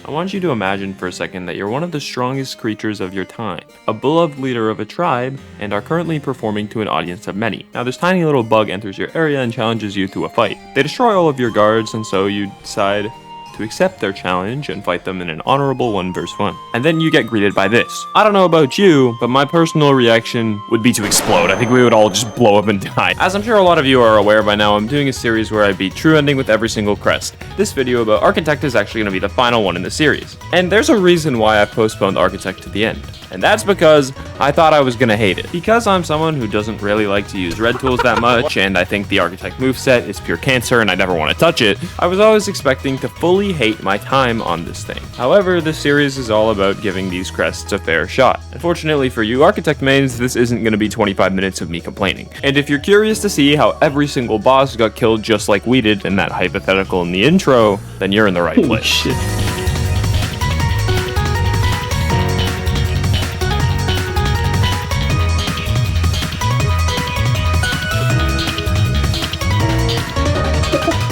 I want you to imagine for a second that you're one of the strongest creatures of your time, a beloved leader of a tribe, and are currently performing to an audience of many. Now this tiny little bug enters your area and challenges you to a fight. They destroy all of your guards, and so you decide to accept their challenge and fight them in an honorable 1v1. And then you get greeted by this. I don't know about you, but my personal reaction would be to explode. I think we would all just blow up and die. As I'm sure a lot of you are aware by now, I'm doing a series where I beat true ending with every single crest. This video about Architect is actually going to be the final one in the series. And there's a reason why I postponed Architect to the end. And that's because I thought I was gonna hate it. Because I'm someone who doesn't really like to use red tools that much, and I think the Architect moveset is pure cancer and I never want to touch it, I was always expecting to fully hate my time on this thing. However, this series is all about giving these crests a fair shot. Unfortunately for you Architect mains, this isn't gonna be 25 minutes of me complaining. And if you're curious to see how every single boss got killed just like we did in that hypothetical in the intro, then you're in the right place. Shit.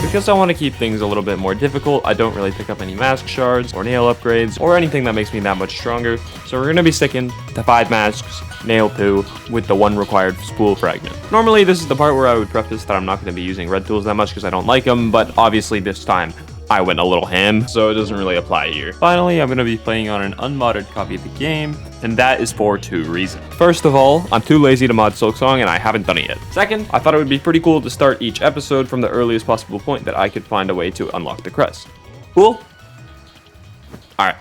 Because I want to keep things a little bit more difficult, I don't really pick up any mask shards or nail upgrades or anything that makes me that much stronger. So we're going to be sticking to 5 masks, nail 2, with the 1 required spool fragment. Normally this is the part where I would preface that I'm not going to be using red tools that much because I don't like them, but obviously this time I went a little ham, so it doesn't really apply here. Finally, I'm going to be playing on an unmodded copy of the game, and that is for 2 reasons. First of all, I'm too lazy to mod Silksong and I haven't done it yet. Second, I thought it would be pretty cool to start each episode from the earliest possible point that I could find a way to unlock the crest. Cool? Alright,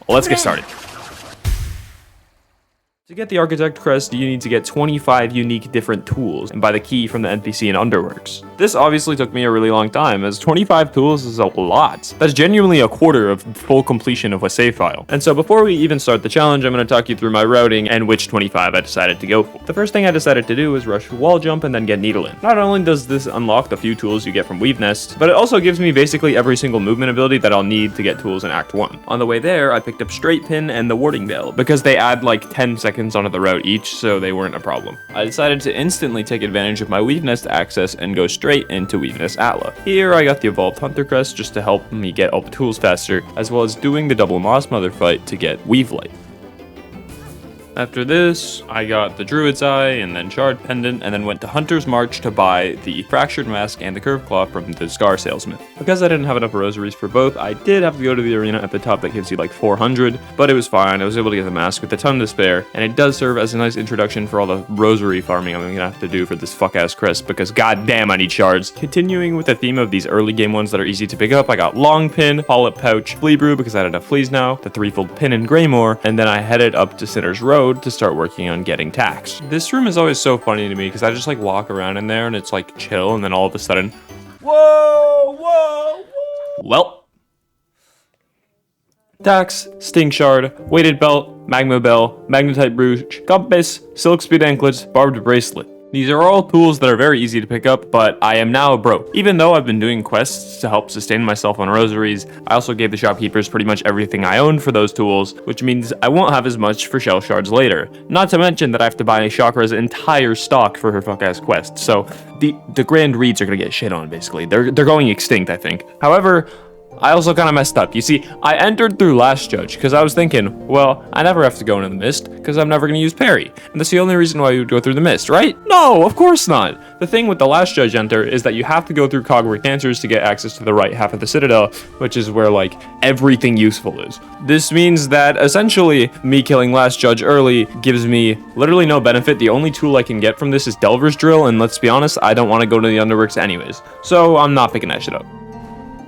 well, let's get started. To get the Architect crest, you need to get 25 unique different tools and buy the key from the NPC in Underworks. This obviously took me a really long time, as 25 tools is a lot. That's genuinely a quarter of full completion of a save file. And so before we even start the challenge, I'm going to talk you through my routing and which 25 I decided to go for. The first thing I decided to do was rush wall jump and then get needle in. Not only does this unlock the few tools you get from Weave Nest, but it also gives me basically every single movement ability that I'll need to get tools in Act 1. On the way there, I picked up Straight Pin and the Warding Bell, because they add like 10 seconds onto the route each, so they weren't a problem. I decided to instantly take advantage of my Weave Nest access and go straight into Weave Nest Atla. Here I got the Evolved Hunter crest just to help me get all the tools faster, as well as doing the double Moss Mother fight to get Weave Light. After this, I got the Druid's Eye and then Shard Pendant, and then went to Hunter's March to buy the Fractured Mask and the Curved Claw from the Scar Salesman. Because I didn't have enough rosaries for both, I did have to go to the arena at the top that gives you like 400, but it was fine. I was able to get the mask with a ton to spare, and it does serve as a nice introduction for all the rosary farming I'm gonna have to do for this fuck-ass crest, because goddamn I need shards. Continuing with the theme of these early game ones that are easy to pick up, I got Long Pin, Polyp Pouch, Flea Brew because I had enough fleas now, the Threefold Pin and Greymore, and then I headed up to Sinner's Road to start working on getting tax. This room is always so funny to me because I just like walk around in there and it's like chill, and then all of a sudden, whoa, whoa, whoa. Well, tax, Sting Shard, Weighted Belt, Magma Bell, Magnetite Brooch, Compass, Silk Speed Anklets, Barbed Bracelet. These are all tools that are very easy to pick up, but I am now broke. Even though I've been doing quests to help sustain myself on rosaries, I also gave the shopkeepers pretty much everything I owned for those tools, which means I won't have as much for shell shards later. Not to mention that I have to buy Chakra's entire stock for her fuck-ass quest, so the Grand Reeds are gonna get shit on, basically. They're going extinct, I think. However, I also kind of messed up. You see, I entered through Last Judge because I was thinking, well, I never have to go into the mist because I'm never going to use parry. And that's the only reason why you would go through the mist, right? No, of course not. The thing with the Last Judge enter is that you have to go through Cogwork Dancers to get access to the right half of the Citadel, which is where, like, everything useful is. This means that, essentially, me killing Last Judge early gives me literally no benefit. The only tool I can get from this is Delver's Drill, and let's be honest, I don't want to go to the Underworks anyways. So I'm not picking that shit up.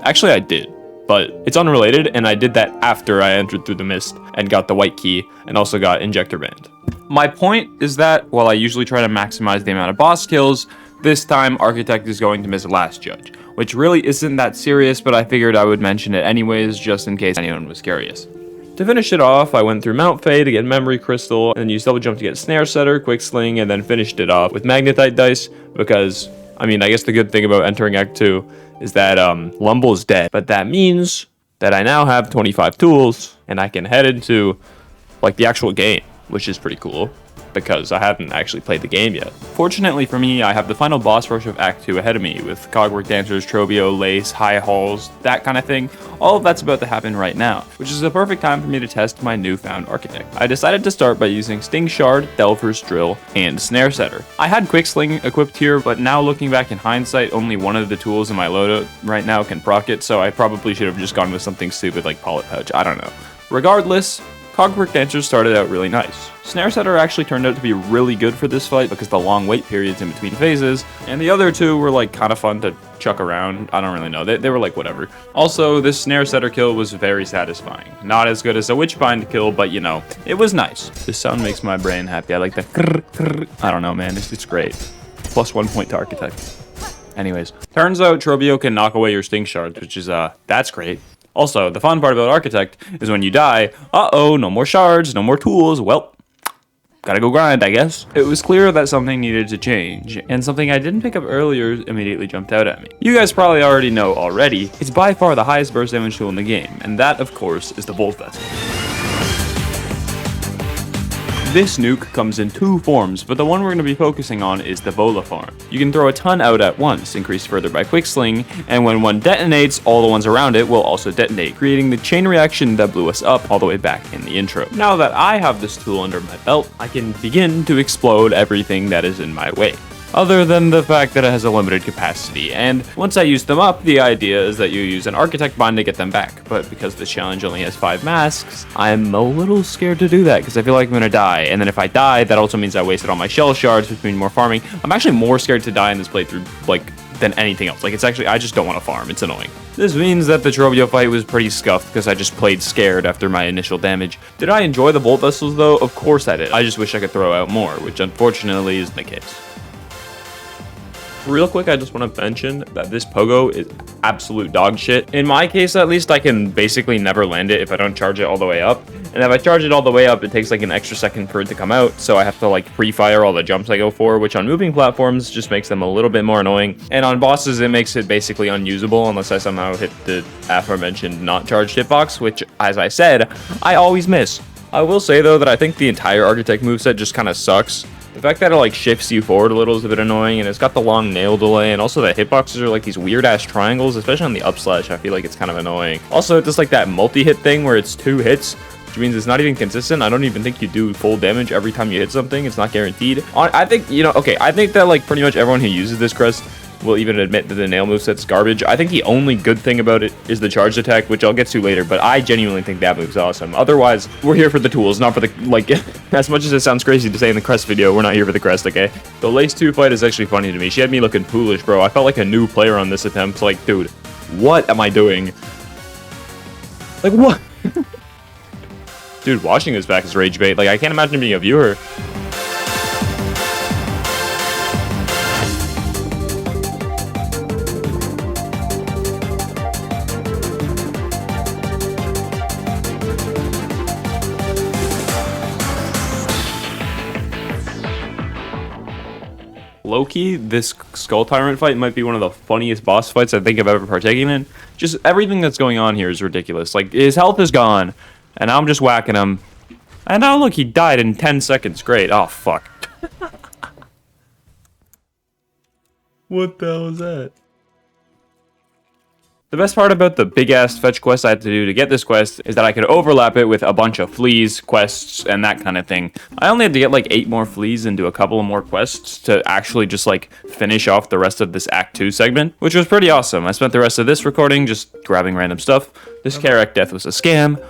Actually, I did, but it's unrelated, and I did that after I entered through the mist and got the white key and also got Injector Band. My point is that while I usually try to maximize the amount of boss kills, this time Architect is going to miss Last Judge, which really isn't that serious, but I figured I would mention it anyways just in case anyone was curious. To finish it off, I went through Mount Fay to get Memory Crystal, and then used Double Jump to get Snare Setter, Quick Sling, and then finished it off with Magnetite Dice because, I mean, I guess the good thing about entering Act 2 is that Lumble is dead, but that means that I now have 25 tools, and I can head into, like, the actual game, which is pretty cool. because I haven't actually played the game yet. Fortunately for me, I have the final boss rush of Act 2 ahead of me, with cogwork dancers, Trobio, lace, high halls, that kind of thing. All of that's about to happen right now, which is a perfect time for me to test my newfound architect. I decided to start by using Sting Shard, Delver's Drill, and Snare Setter. I had Quick Sling equipped here, but now looking back in hindsight, only one of the tools in my loadout right now can proc it, so I probably should have just gone with something stupid like Pollet Pouch, I don't know. Regardless, cogwork dancers started out really nice. Snare Setter actually turned out to be really good for this fight because the long wait periods in between phases, and the other two were like kind of fun to chuck around. I don't really know, they were like whatever. Also, this Snare Setter kill was very satisfying. Not as good as a Witchbind kill, but you know, it was nice. This sound makes my brain happy. I like the krr, krr. I don't know, man, it's great. Plus 1 point to Architect. Anyways, turns out Trobio can knock away your Sting Shards, which is, that's great. Also, the fun part about Architect is when you die, uh-oh, no more shards, no more tools, well, gotta go grind, I guess. It was clear that something needed to change, and something I didn't pick up earlier immediately jumped out at me. You guys probably already know already, it's by far the highest burst damage tool in the game, and that, of course, is the voltvessels. This nuke comes in 2 forms, but the one we're going to be focusing on is the Vola form. You can throw a ton out at once, increased further by Quick Sling, and when one detonates, all the ones around it will also detonate, creating the chain reaction that blew us up all the way back in the intro. Now that I have this tool under my belt, I can begin to explode everything that is in my way. Other than the fact that it has a limited capacity, and once I use them up, the idea is that you use an Architect Bind to get them back, but because the challenge only has 5 masks, I'm a little scared to do that, because I feel like I'm gonna die, and then if I die, that also means I wasted all my shell shards, which means more farming. I'm actually more scared to die in this playthrough, like, than anything else. Like, it's actually, I just don't want to farm, it's annoying. This means that the Trobio fight was pretty scuffed, because I just played scared after my initial damage. Did I enjoy the voltvessels though? Of course I did. I just wish I could throw out more, which unfortunately isn't the case. Real quick, I just want to mention that this pogo is absolute dog shit. In my case, at least, I can basically never land it if I don't charge it all the way up. And if I charge it all the way up, it takes like an extra second for it to come out, so I have to like pre-fire all the jumps I go for, which on moving platforms just makes them a little bit more annoying. And on bosses, it makes it basically unusable unless I somehow hit the aforementioned not charged hitbox, which, as I said, I always miss. I will say though that I think the entire Architect moveset just kind of sucks. The fact that it like shifts you forward a little is a bit annoying, and it's got the long nail delay, and also the hitboxes are like these weird ass triangles, especially on the up slash. I feel like it's kind of annoying. Also, it's just like that multi-hit thing where it's 2 hits, which means it's not even consistent. I don't even think you do full damage every time you hit something. It's not guaranteed. I think, you know, okay, I think that like pretty much everyone who uses this crest will even admit that the nail moveset's garbage. I think the only good thing about it is the charged attack, which I'll get to later, but I genuinely think that move's awesome. Otherwise, we're here for the tools, not for the, like, as much as it sounds crazy to say in the crest video, we're not here for the crest, okay? The Lace 2 fight is actually funny to me. She had me looking foolish, bro. I felt like a new player on this attempt. Like, dude, what am I doing? Like, what? Dude, watching this back is rage bait. Like, I can't imagine being a viewer. Low-key, this Skull Tyrant fight might be one of the funniest boss fights I think I've ever partaken in. Just everything that's going on here is ridiculous. Like, his health is gone, and now I'm just whacking him. And now look, he died in 10 seconds. Great. Oh, fuck. What the hell is that? The best part about the big-ass fetch quest I had to do to get this quest is that I could overlap it with a bunch of fleas, quests, and that kind of thing. I only had to get like 8 more fleas and do a couple of more quests to actually just like finish off the rest of this Act 2 segment, which was pretty awesome. I spent the rest of this recording just grabbing random stuff. This Karak death was a scam.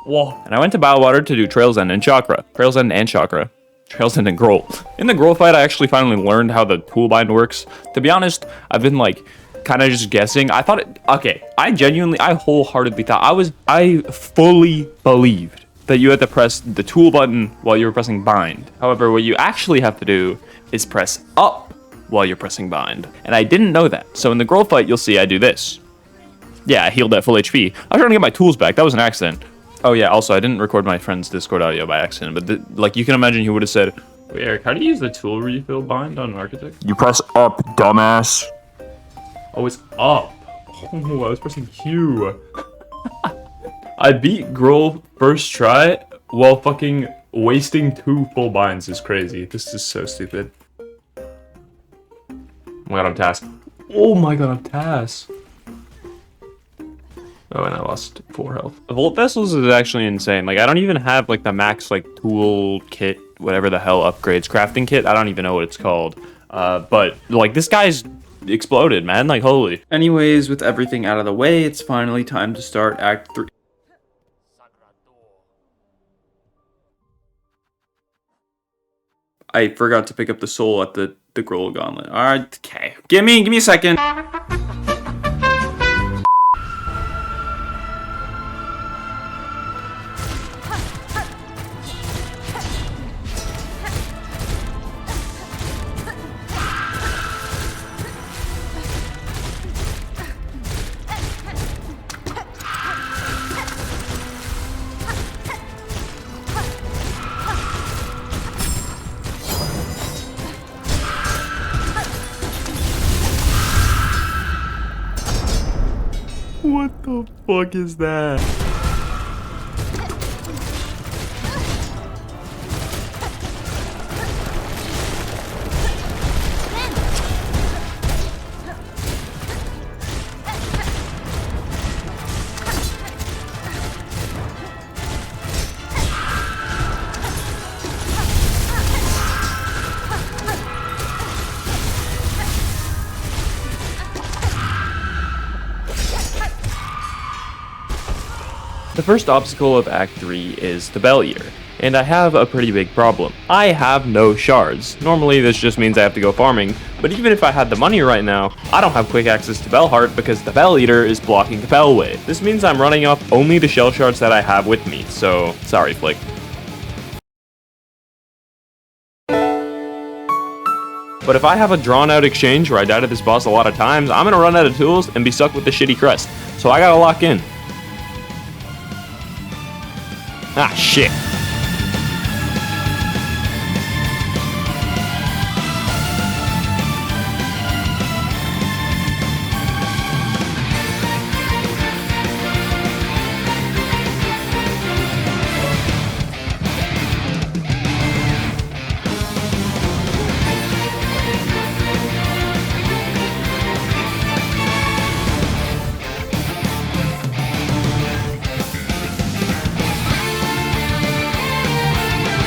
Whoa. And I went to Biowater to do Trail's End and Chakra. Trail's End and Chakra. Trail's End and Growl. In the Growl fight, I actually finally learned how the toolbind works. To be honest, I've been like kind of just guessing. I thought it, okay, I wholeheartedly thought, I fully believed that you had to press the tool button while you were pressing bind. However, what you actually have to do is press up while you're pressing bind. And I didn't know that. So in the Growl fight, you'll see I do this. Yeah, I healed at full HP. I was trying to get my tools back. That was an accident. Oh yeah, also, I didn't record my friend's Discord audio by accident, but like, you can imagine he would have said, wait, Eric, how do you use the tool refill bind on Architect? You press up, dumbass. Oh, it's up. Oh, I was pressing Q. I beat Growl first try. while fucking wasting 2 full binds is crazy. This is so stupid. Oh my god, I'm task. Oh my god, I'm task. Oh, and I lost 4 health. The voltvessels is actually insane. Like, I don't even have, like, the max, like, tool kit, whatever the hell upgrades, crafting kit. I don't even know what it's called. But, like, this guy's exploded, man. Like, holy. Anyways, with everything out of the way, it's finally time to start Act 3. I forgot to pick up the soul at the Growl Gauntlet. Alright, okay. Give me a second. What the fuck is that? The first obstacle of Act 3 is the Bell Eater, and I have a pretty big problem. I have no shards. Normally this just means I have to go farming, but even if I had the money right now, I don't have quick access to Bell Heart because the Bell Eater is blocking the Bell Wave. This means I'm running off only the shell shards that I have with me, so sorry Flick. But if I have a drawn out exchange where I die to this boss a lot of times, I'm gonna run out of tools and be stuck with the shitty crest, so I gotta lock in. Ah, shit.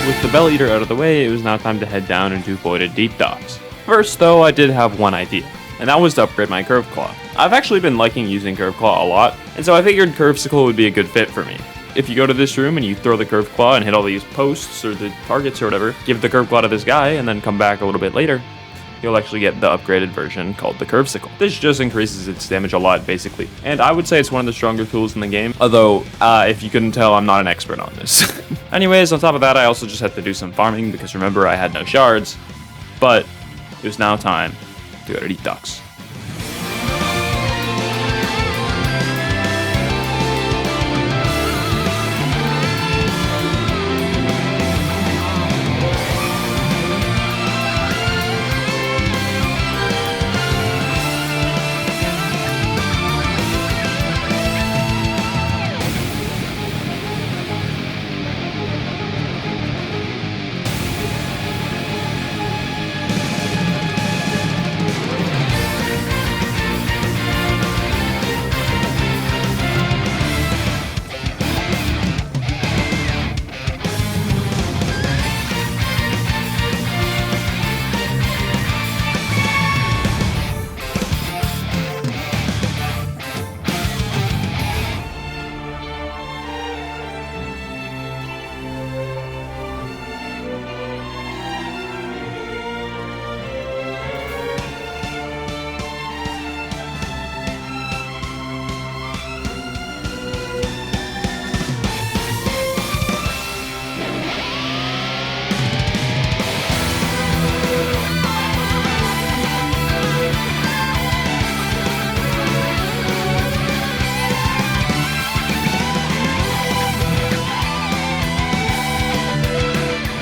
With the Bell Eater out of the way, it was now time to head down into Voided Deep Docks. First, though, I did have one idea, and that was to upgrade my Curve Claw. I've actually been liking using Curve Claw a lot, and so I figured Curvesicle would be a good fit for me. If you go to this room and you throw the Curve Claw and hit all these posts or the targets or whatever, give the Curve Claw to this guy, and then come back a little bit later, you'll actually get the upgraded version called the Curvesicle. This just increases its damage a lot, basically. And I would say it's one of the stronger tools in the game, although, if you couldn't tell, I'm not an expert on this. Anyways, on top of that, I also just had to do some farming, because remember, I had no shards. But it was now time to go to Deep Docks.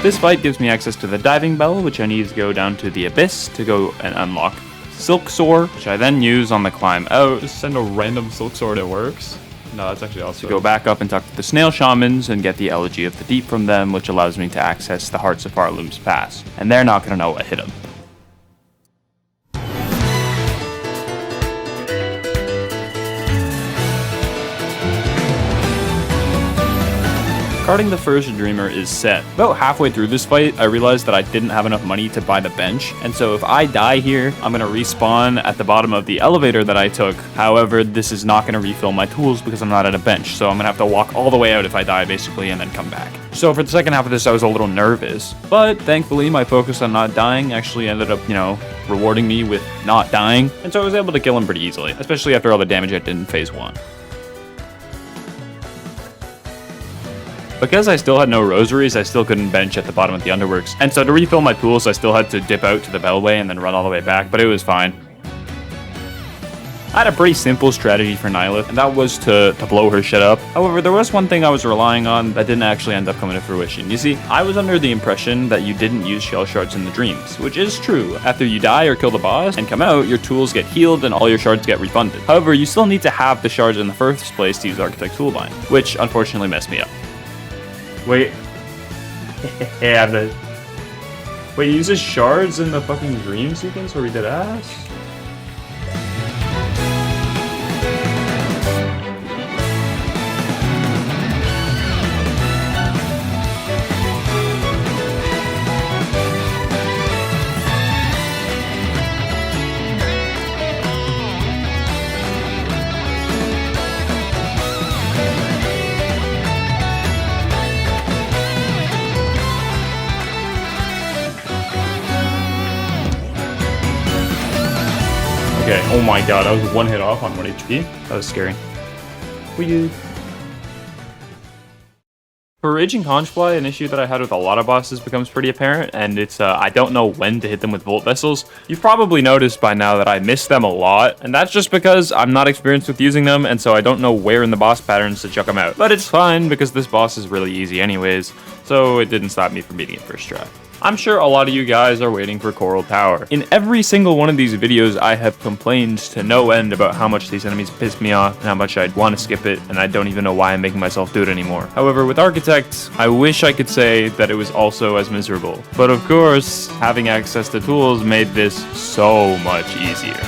This fight gives me access to the diving bell, which I need to go down to the abyss to go and unlock Silk Soar, which I then use on the climb out. Just send a random Silk Sword, it works. No, that's actually also... To go back up and talk to the snail shamans and get the elegy of the deep from them, which allows me to access the hearts of Harlem's past. And they're not going to know what hit them. Guarding the first dreamer is Seth. About halfway through this fight, I realized that I didn't have enough money to buy the bench, and so if I die here, I'm gonna respawn at the bottom of the elevator that I took. However, this is not gonna refill my tools because I'm not at a bench, so I'm gonna have to walk all the way out if I die, basically, and then come back. So for the second half of this, I was a little nervous, but thankfully, my focus on not dying actually ended up, rewarding me with not dying, and so I was able to kill him pretty easily, especially after all the damage I did in phase 1. Because I still had no rosaries, I still couldn't bench at the bottom of the underworks, and so to refill my tools, I still had to dip out to the bellway and then run all the way back, but it was fine. I had a pretty simple strategy for Nyleth, and that was to blow her shit up. However, there was one thing I was relying on that didn't actually end up coming to fruition. You see, I was under the impression that you didn't use shell shards in the dreams, which is true. After you die or kill the boss and come out, your tools get healed and all your shards get refunded. However, you still need to have the shards in the first place to use Architect Toolbind, which unfortunately messed me up. Wait. Yeah, Wait, he uses shards in the fucking dream sequence where we did ass? Okay, oh my god, I was one hit off on 1 HP. That was scary. For Raging Conchfly, an issue that I had with a lot of bosses becomes pretty apparent, and it's I don't know when to hit them with voltvessels. You've probably noticed by now that I miss them a lot, and that's just because I'm not experienced with using them, and so I don't know where in the boss patterns to chuck them out. But it's fine, because this boss is really easy anyways, so it didn't stop me from beating it first try. I'm sure a lot of you guys are waiting for Coral Tower. In every single one of these videos, I have complained to no end about how much these enemies piss me off and how much I'd want to skip it, and I don't even know why I'm making myself do it anymore. However, with Architect, I wish I could say that it was also as miserable. But of course, having access to tools made this so much easier.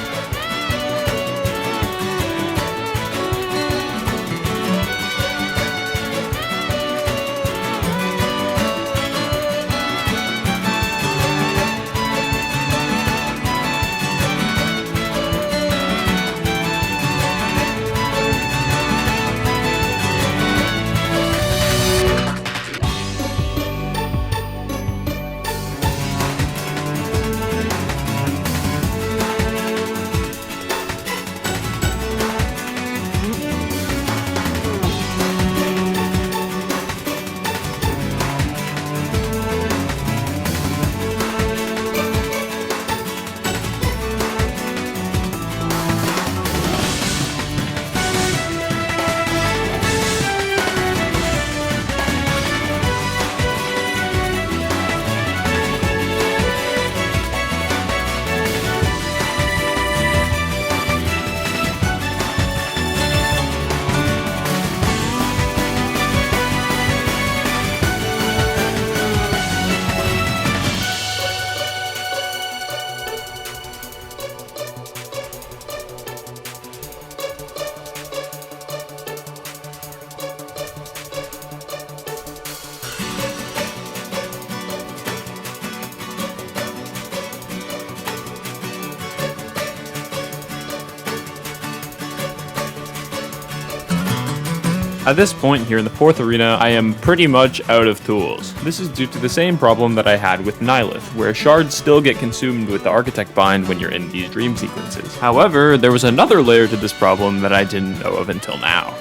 At this point here in the 4th arena, I am pretty much out of tools. This is due to the same problem that I had with Nyleth, where shards still get consumed with the Architect Bind when you're in these dream sequences. However, there was another layer to this problem that I didn't know of until now.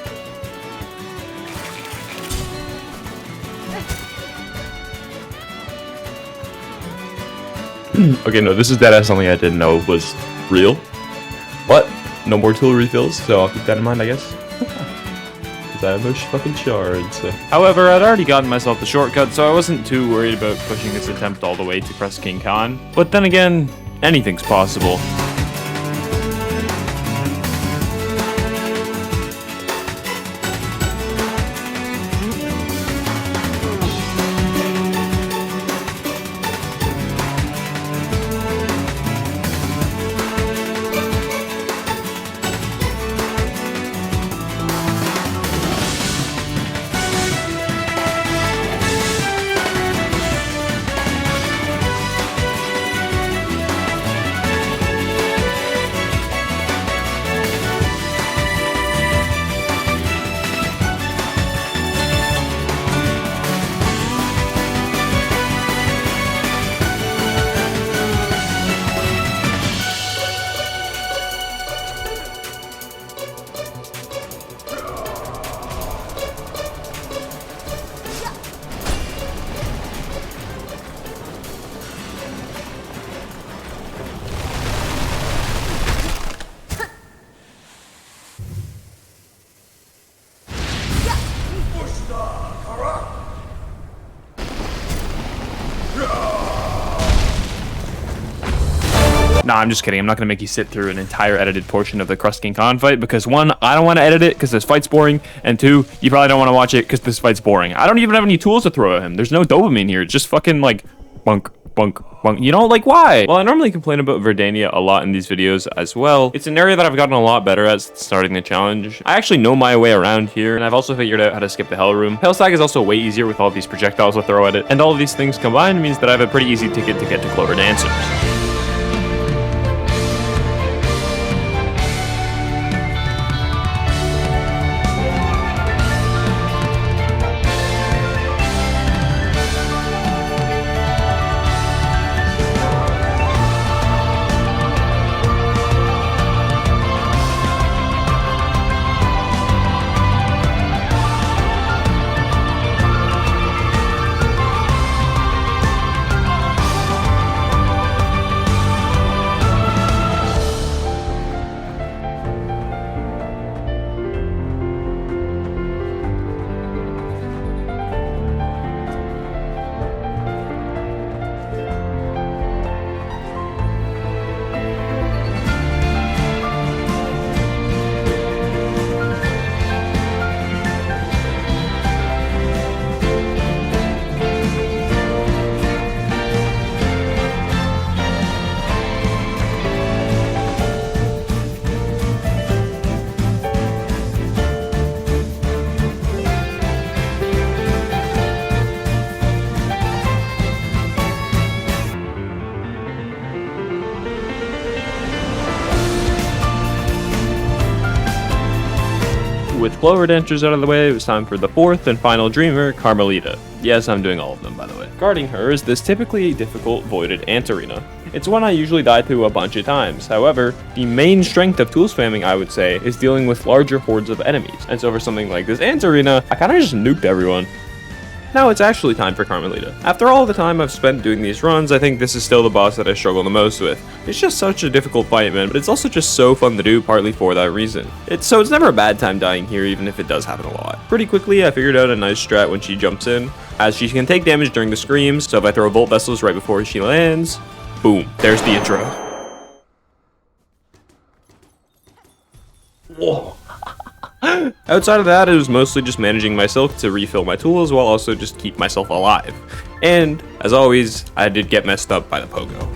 Okay, no, this is deadass something I didn't know was real. What? No more tool refills, so I'll keep that in mind, I guess. I have no fucking shards. However, I'd already gotten myself the shortcut, so I wasn't too worried about pushing this attempt all the way to Crest King Khan. But then again, anything's possible. Nah, I'm just kidding. I'm not gonna make you sit through an entire edited portion of the Crust King Khan fight because one, I don't want to edit it because this fight's boring, and two, you probably don't want to watch it because this fight's boring. I don't even have any tools to throw at him. There's no dopamine here. It's just fucking like bunk, bunk, bunk. You know, like why? Well, I normally complain about Verdania a lot in these videos as well. It's an area that I've gotten a lot better at starting the challenge. I actually know my way around here, and I've also figured out how to skip the hell room. Hellstag is also way easier with all these projectiles I throw at it, and all of these things combined means that I have a pretty easy ticket to get to Clover Dancers. With Clover Dancers out of the way, it was time for the fourth and final dreamer, Karmelita. Yes, I'm doing all of them, by the way. Guarding her is this typically difficult voided ant arena. It's one I usually die to a bunch of times. However, the main strength of tool spamming, I would say, is dealing with larger hordes of enemies. And so for something like this ant arena, I kinda just nuked everyone. Now it's actually time for Karmelita. After all the time I've spent doing these runs, I think this is still the boss that I struggle the most with. It's just such a difficult fight, man, but it's also just so fun to do, partly for that reason. So it's never a bad time dying here, even if it does happen a lot. Pretty quickly, I figured out a nice strat when she jumps in, as she can take damage during the screams, so if I throw voltvessels right before she lands, boom, there's the intro. Whoa. Outside of that, it was mostly just managing myself to refill my tools while also just keep myself alive. And, as always, I did get messed up by the pogo.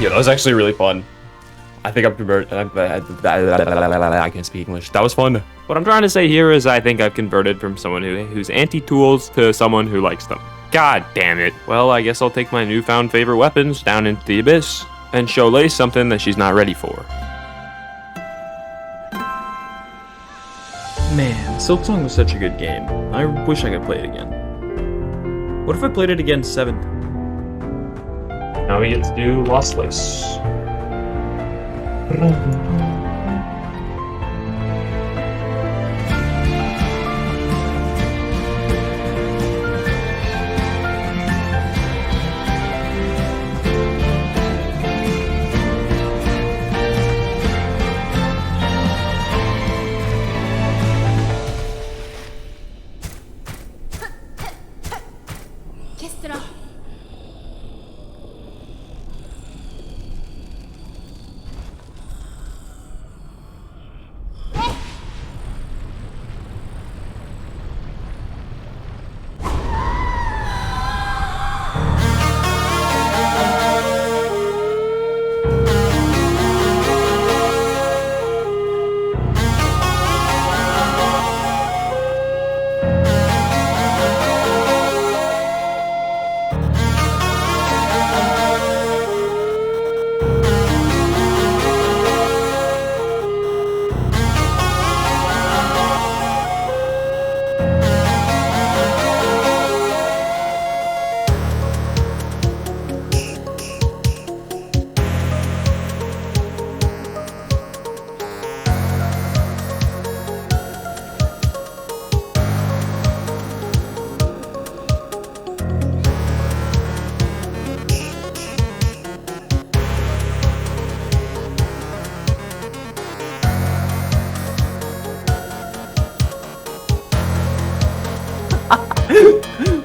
Yeah, that was actually really fun. I think I've converted. I can't speak English. That was fun. What I'm trying to say here is I think I've converted from someone who's anti-tools to someone who likes them. God damn it. Well, I guess I'll take my newfound favorite weapons down into the abyss and show Lace something that she's not ready for. Man, Silksong was such a good game. I wish I could play it again. What if I played it again 7 times? Now we get to do Lost Place.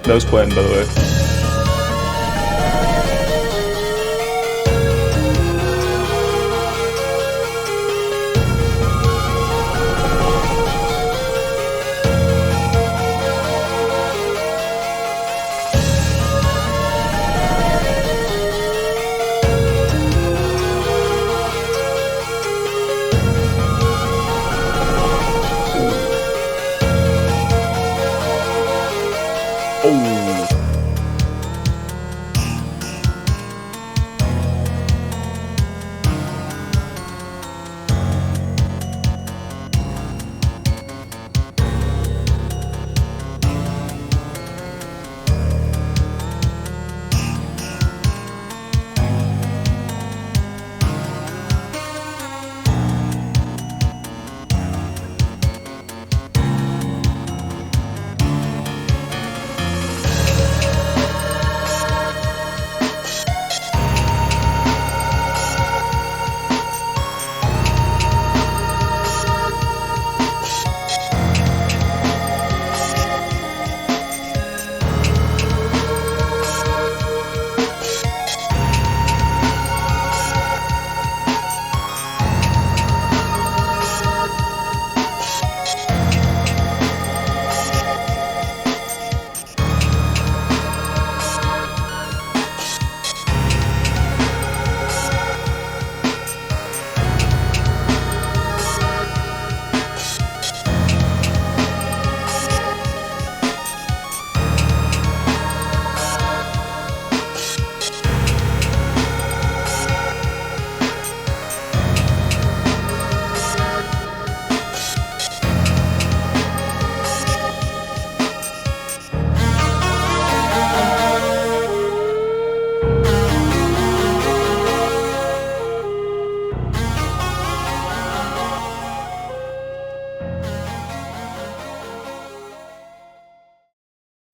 That was Quentin, by the way. Oh.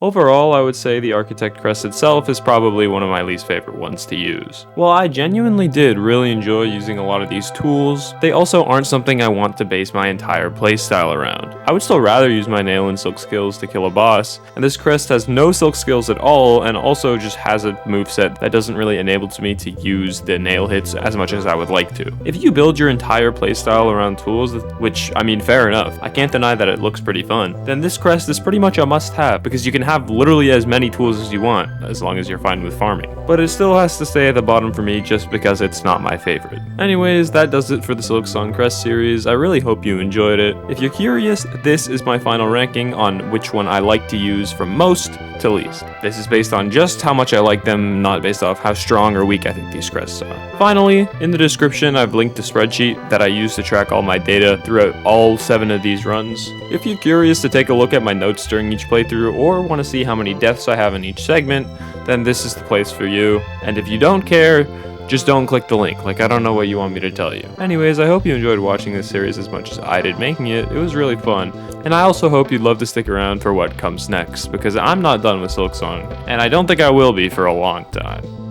Overall, I would say the Architect Crest itself is probably one of my least favorite ones to use. While I genuinely did really enjoy using a lot of these tools, they also aren't something I want to base my entire playstyle around. I would still rather use my nail and silk skills to kill a boss, and this crest has no silk skills at all and also just has a moveset that doesn't really enable me to use the nail hits as much as I would like to. If you build your entire playstyle around tools, which, I mean, fair enough, I can't deny that it looks pretty fun, then this crest is pretty much a must-have because you can have literally as many tools as you want, as long as you're fine with farming. But it still has to stay at the bottom for me just because it's not my favorite. Anyways, that does it for the Silksong Crest series. I really hope you enjoyed it. If you're curious, this is my final ranking on which one I like to use from most to least. This is based on just how much I like them, not based off how strong or weak I think these crests are. Finally, in the description, I've linked a spreadsheet that I use to track all my data throughout all 7 of these runs. If you're curious to take a look at my notes during each playthrough or want to see how many deaths I have in each segment, then this is the place for you. And if you don't care, just don't click the link, like I don't know what you want me to tell you. Anyways, I hope you enjoyed watching this series as much as I did making it. It was really fun. And I also hope you'd love to stick around for what comes next, because I'm not done with Silksong, and I don't think I will be for a long time.